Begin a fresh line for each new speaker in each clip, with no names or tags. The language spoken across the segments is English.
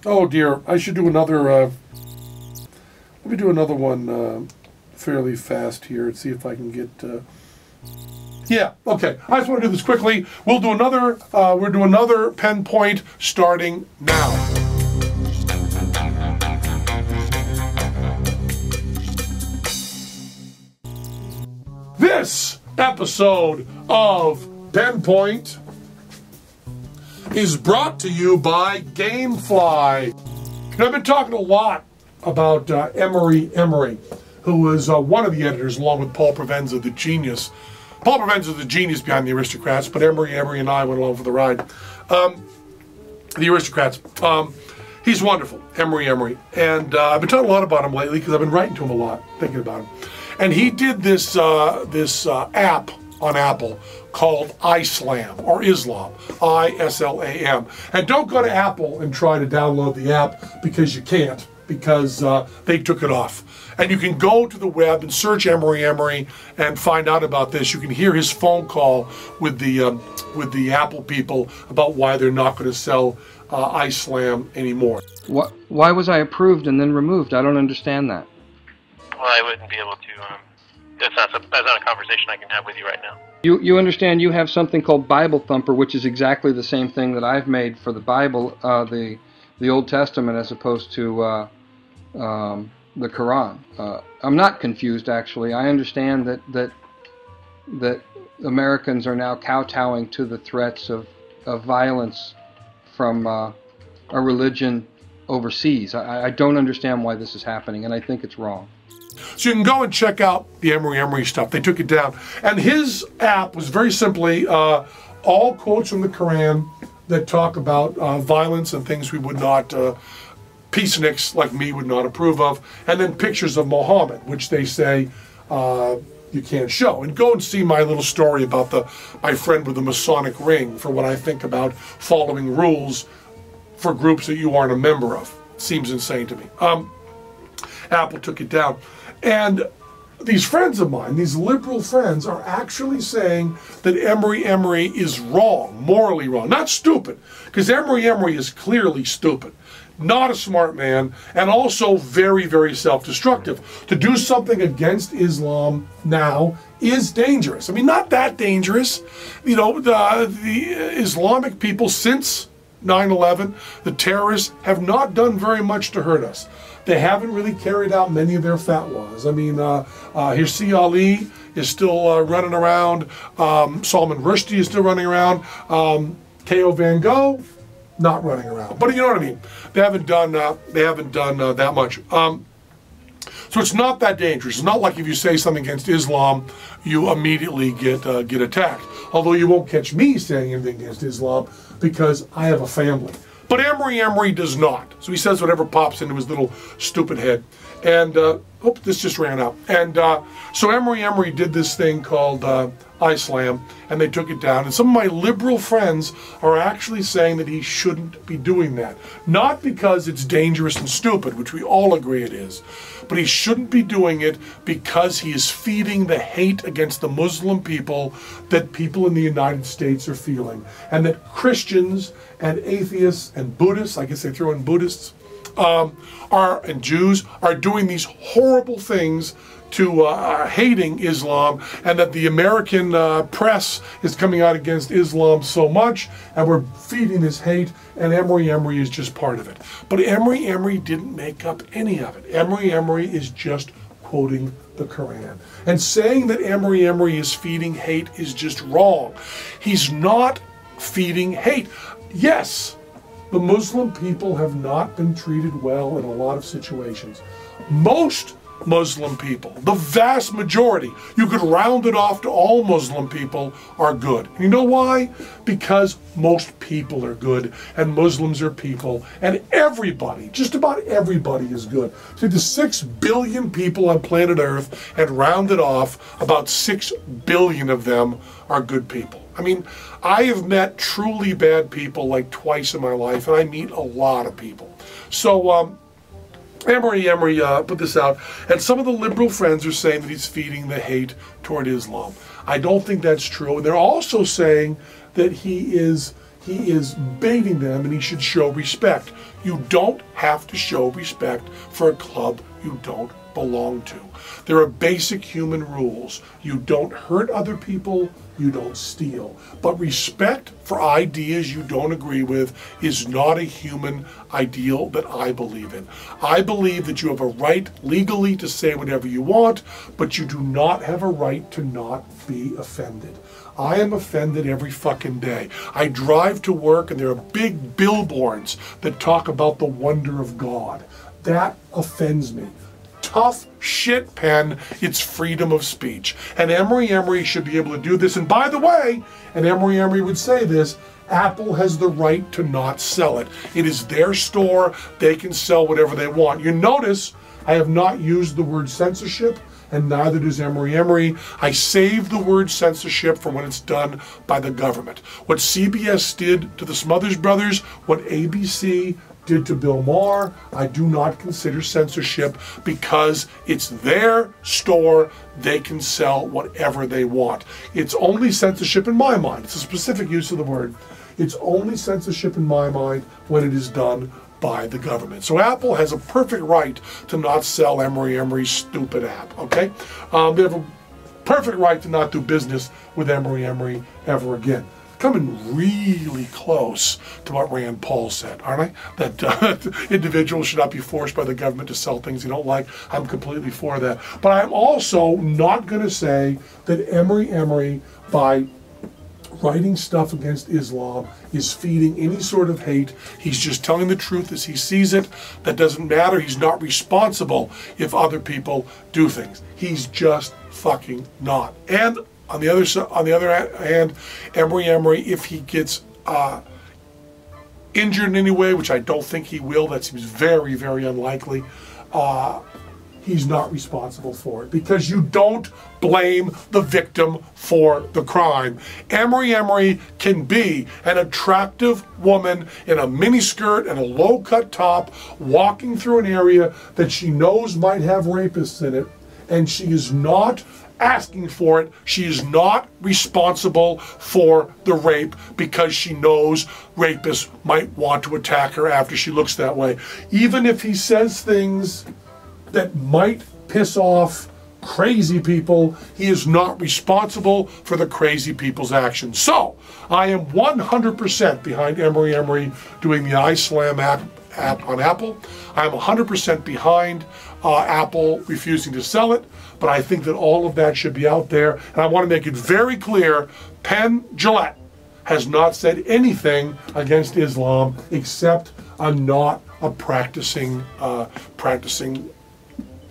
Oh dear, I should do another, let me do another one fairly fast here and see if I can get, yeah, okay. I just want to do this quickly. We'll do another, we'll do another Penn Point starting now. This episode of Penn Point is brought to you by Gamefly. And I've been talking a lot about Emory, who was one of the editors, along with Paul Provenza, the genius. Paul Provenza, the genius behind The Aristocrats, but Emory and I went along for the ride. The Aristocrats. He's wonderful, Emory. And I've been talking a lot about him lately because I've been writing to him a lot, thinking about him. And he did this app on Apple called iSlam, or Islam, I-S-L-A-M. And don't go to Apple and try to download the app, because you can't, because they took it off. And you can go to the web and search Emory and find out about this. You can hear his phone call with the Apple people about why they're not going to sell iSlam anymore.
Why was I approved and then removed? I don't understand that.
Well, I wouldn't be able to. That's not a conversation I can have with you right now.
You understand you have something called BibleThumper, which is exactly the same thing that I've made for the Bible, the Old Testament, as opposed to the Quran. I'm not confused, actually. I understand that Americans are now kowtowing to the threats of violence from a religion overseas. I don't understand why this is happening, and I think it's wrong.
So you can go and check out the Emory stuff. They took it down. And his app was very simply all quotes from the Quran that talk about violence and things we would not, peaceniks like me would not approve of, and then pictures of Muhammad, which they say you can't show. And go and see my little story about my friend with the Masonic ring for what I think about following rules for groups that you aren't a member of. Seems insane to me. Apple took it down. And these friends of mine, these liberal friends, are actually saying that Emory is wrong, morally wrong. Not stupid, because Emory is clearly stupid. Not a smart man, and also very, very self-destructive. To do something against Islam now is dangerous. I mean, not that dangerous. You know, the Islamic people since 9/11, the terrorists have not done very much to hurt us. They haven't really carried out many of their fatwas. I mean, Hirsi Ali is still running around. Salman Rushdie is still running around. Theo Van Gogh, not running around. But you know what I mean. They haven't done that much. So it's not that dangerous. It's not like if you say something against Islam, you immediately get attacked. Although you won't catch me saying anything against Islam because I have a family. But Emory does not. So he says whatever pops into his little stupid head. And, this just ran out. And so Emory did this thing called iSlam, and they took it down. And some of my liberal friends are actually saying that he shouldn't be doing that. Not because it's dangerous and stupid, which we all agree it is, but he shouldn't be doing it because he is feeding the hate against the Muslim people that people in the United States are feeling. And that Christians and atheists and Buddhists, I guess they throw in Buddhists, and Jews are doing these horrible things to hating Islam, and that the American press is coming out against Islam so much, and we're feeding this hate, and Emory is just part of it. But Emory didn't make up any of it. Emory is just quoting the Quran. And saying that Emory is feeding hate is just wrong. He's not feeding hate. Yes, the Muslim people have not been treated well in a lot of situations. Most Muslim people, the vast majority, you could round it off to all Muslim people, are good. And you know why? Because most people are good, and Muslims are people, and everybody, just about everybody is good. So the 6 billion people on planet Earth, and rounded off, about 6 billion of them are good people. I mean, I have met truly bad people like twice in my life, and I meet a lot of people. So, Emory put this out, and some of the liberal friends are saying that he's feeding the hate toward Islam. I don't think that's true. And they're also saying that he is baiting them and he should show respect. You don't have to show respect for a club you don't belong to. There are basic human rules. You don't hurt other people, you don't steal. But respect for ideas you don't agree with is not a human ideal that I believe in. I believe that you have a right legally to say whatever you want, but you do not have a right to not be offended. I am offended every fucking day. I drive to work and there are big billboards that talk about the wonder of God. That offends me. Tough shit, Penn. It's freedom of speech. And Emory should be able to do this. And by the way, and Emory would say this, Apple has the right to not sell it. It is their store. They can sell whatever they want. You notice I have not used the word censorship, and neither does Emory. I save the word censorship for when it's done by the government. What CBS did to the Smothers Brothers, what ABC did to Bill Maher, I do not consider censorship because it's their store. They can sell whatever they want. It's only censorship in my mind. It's a specific use of the word. It's only censorship in my mind when it is done by the government. So Apple has a perfect right to not sell Emory's stupid app, okay? They have a perfect right to not do business with Emory ever again. Coming really close to what Rand Paul said, aren't I? That individuals should not be forced by the government to sell things they don't like. I'm completely for that. But I'm also not going to say that Emory, by writing stuff against Islam, is feeding any sort of hate. He's just telling the truth as he sees it. That doesn't matter. He's not responsible if other people do things. He's just fucking not. And on the other hand, Emory, if he gets injured in any way, which I don't think he will, that seems very, very unlikely, he's not responsible for it because you don't blame the victim for the crime. Emory can be an attractive woman in a miniskirt and a low-cut top walking through an area that she knows might have rapists in it, and she is not asking for it. She is not responsible for the rape because she knows rapists might want to attack her after she looks that way. Even if he says things that might piss off crazy people, he is not responsible for the crazy people's actions. So, I am 100% behind Emory doing the iSlam app on Apple. I'm 100% behind Apple refusing to sell it, but I think that all of that should be out there. And I want to make it very clear, Penn Jillette has not said anything against Islam except I'm not a practicing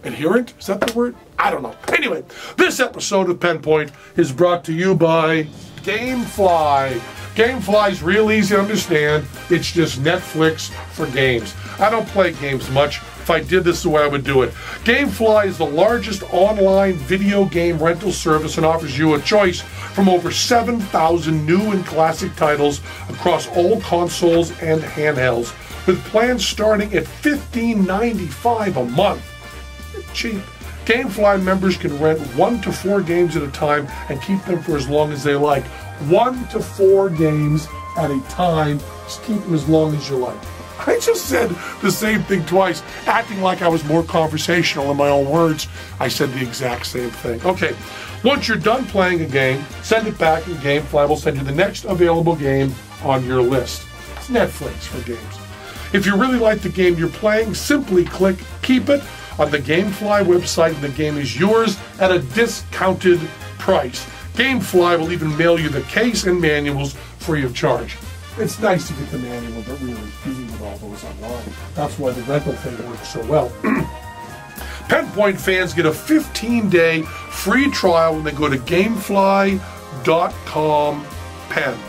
adherent? Is that the word? I don't know. Anyway, this episode of Penn Point is brought to you by GameFly. GameFly is real easy to understand. It's just Netflix for games. I don't play games much. If I did this the way I would do it. GameFly is the largest online video game rental service and offers you a choice from over 7,000 new and classic titles across all consoles and handhelds, with plans starting at $15.95 a month. Cheap. GameFly members can rent 1 to 4 games at a time and keep them for as long as they like. 1 to 4 games at a time. Just keep them as long as you like. I just said the same thing twice, acting like I was more conversational in my own words. I said the exact same thing. Okay, once you're done playing a game, send it back and GameFly will send you the next available game on your list. It's Netflix for games. If you really like the game you're playing, simply click Keep It on the GameFly website and the game is yours at a discounted price. GameFly will even mail you the case and manuals free of charge. It's nice to get the manual, but really, you need all those online. That's why the rental thing works so well. Penn Point fans get a 15-day free trial when they go to gamefly.com/Penn.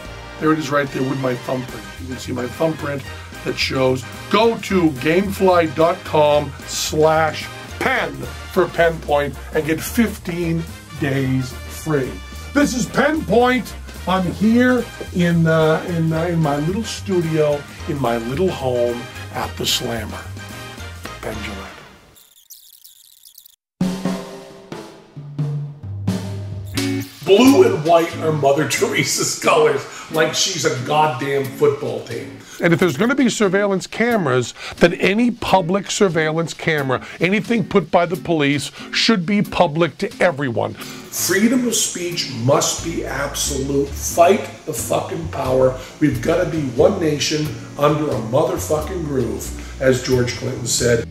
There it is right there with my thumbprint. You can see my thumbprint that shows. Go to gamefly.com/Penn for Penn Point and get 15 days free. This is Penn Point. I'm here in my little studio, in my little home at the Slammer. Penn Jillette. Blue and white are Mother Teresa's colors, like she's a goddamn football team. And if there's going to be surveillance cameras, then any public surveillance camera, anything put by the police, should be public to everyone. Freedom of speech must be absolute. Fight the fucking power. We've got to be one nation under a motherfucking groove, as George Clinton said.